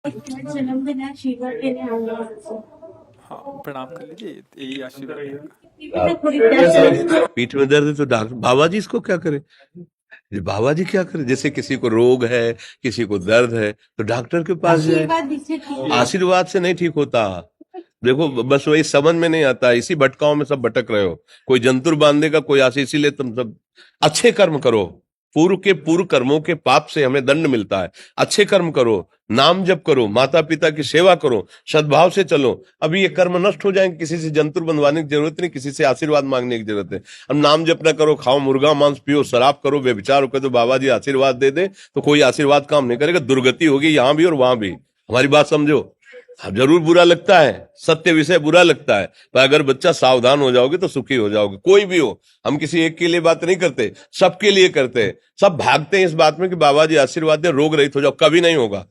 जन्मदिन है, आशीर्वाद लेने आऊंगा आपसे। हाँ, प्रणाम कर लीजिए, यही आशीर्वाद रहेगा। पीठ में दर्द है तो डॉक्टर बाबा जी इसको क्या करे? ये बाबा जी क्या करे? जैसे किसी को रोग है, किसी को दर्द है, तो डॉक्टर के पास जाए। आशीर्वाद दीजिए, ठीक है। आशीर्वाद से नहीं ठीक होता। देखो बस वही समझ में नहीं आता, इसी भटकाओं में सब भटक रहे हो। कोई जंतुर बांधेगा, कोई आशीष, इसीलिए तुम सब अच्छे कर्म करो। पूर्व के पूर्व कर्मों के पाप से हमें दंड मिलता है। अच्छे कर्म करो, नाम जप करो, माता पिता की सेवा करो, सद्भाव से चलो। अभी ये कर्म नष्ट हो जाएंगे, किसी से जंतुर बंधवाने की जरूरत नहीं, किसी से आशीर्वाद मांगने की जरूरत है। अब नाम जप ना करो, खाओ मुर्गा मांस, पियो शराब, करो व्यभिचार करो, तो बाबा जी आशीर्वाद दे दे तो कोई आशीर्वाद काम नहीं करेगा। दुर्गति होगी यहाँ भी और वहां भी। हमारी बात समझो। अब जरूर बुरा लगता है, सत्य विषय बुरा लगता है, पर अगर बच्चा सावधान हो जाओगे तो सुखी हो जाओगे। कोई भी हो, हम किसी एक के लिए बात नहीं करते, सबके लिए करते हैं। सब भागते हैं इस बात में कि बाबा जी आशीर्वाद दे, रोग रहित हो जाओ। कभी नहीं होगा,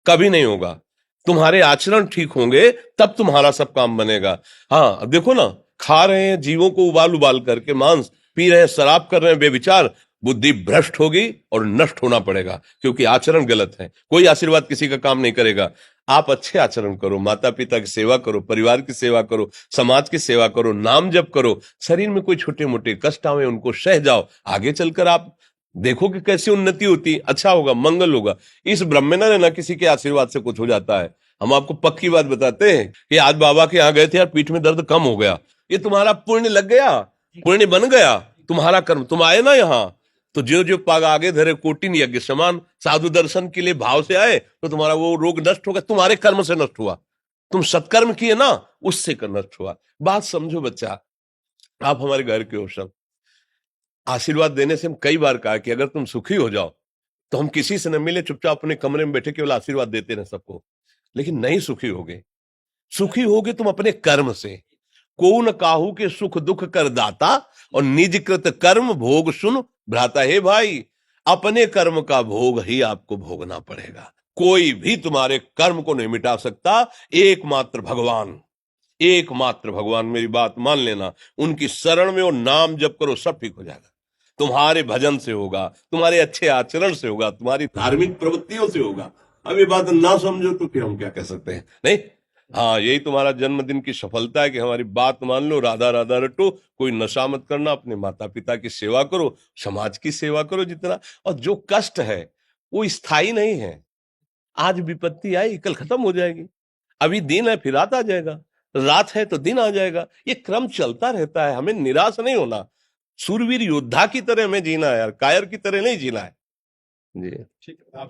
कभी नहीं होगा। तुम्हारे आचरण ठीक होंगे तब तुम्हारा सब काम बनेगा। हाँ, अब देखो ना, खा रहे हैं जीवों को उबाल उबाल करके मांस, पी रहे हैं शराब, कर रहे हैं बेविचार, बुद्धि भ्रष्ट होगी और नष्ट होना पड़ेगा, क्योंकि आचरण गलत है। कोई आशीर्वाद किसी का काम नहीं करेगा। आप अच्छे आचरण करो, माता पिता की सेवा करो, परिवार की सेवा करो, समाज की सेवा करो, नाम जप करो। शरीर में कोई छोटे मोटे कष्ट आवे उनको सह जाओ। आगे चलकर आप देखो कि कैसी उन्नति होती, अच्छा होगा, मंगल होगा। इस ब्रह्म में ना रहना, किसी के आशीर्वाद से कुछ हो जाता है। हम आपको पक्की बात बताते हैं कि आज बाबा के यहाँ गए थे यार, पीठ में दर्द कम हो गया। ये तुम्हारा पुण्य लग गया, पुण्य बन गया, तुम्हारा कर्म। तुम आए ना यहाँ, तो जो जो पाग आगे धरे कोटिन यज्ञ समान, साधु दर्शन के लिए भाव से आए तो तुम्हारा वो रोग नष्ट हो गया। तुम्हारे कर्म से नष्ट हुआ, तुम सत्कर्म किए ना, उससे कर नष्ट हुआ। बात समझो बच्चा, आप हमारे घर के हो सब। आशीर्वाद देने से हम कई बार कहा कि अगर तुम सुखी हो जाओ तो हम किसी से न मिले, चुपचाप अपने कमरे में बैठे केवल आशीर्वाद देते रहे सबको। लेकिन नहीं सुखी होगे। सुखी होगे तुम अपने कर्म से। को न काहू के सुख दुख कर दाता, और निज कृत कर्म भोग सुन भ्राता। हे भाई, अपने कर्म का भोग ही आपको भोगना पड़ेगा। कोई भी तुम्हारे कर्म को नहीं मिटा सकता, एकमात्र भगवान। एकमात्र भगवान, मेरी बात मान लेना। उनकी शरण में और नाम जप करो, सब ठीक हो जाएगा। तुम्हारे भजन से होगा, तुम्हारे अच्छे आचरण से होगा, तुम्हारी धार्मिक प्रवृत्तियों से होगा। अब ये बात ना समझो तो फिर हम क्या कह सकते हैं? नहीं, हाँ, यही तुम्हारा जन्मदिन की सफलता है कि हमारी बात मान लो, राधा राधा रटो, कोई नशा मत करना, अपने माता पिता की सेवा करो, समाज की सेवा करो जितना। और जो कष्ट है वो स्थायी नहीं है। आज विपत्ति आई, कल खत्म हो जाएगी। अभी दिन है, फिर रात आ जाएगा, रात है तो दिन आ जाएगा। ये क्रम चलता रहता है, हमें निराश नहीं होना। सूरवीर योद्धा की तरह हमें जीना है यार, कायर की तरह नहीं जीना है। जी, ठीक है। आप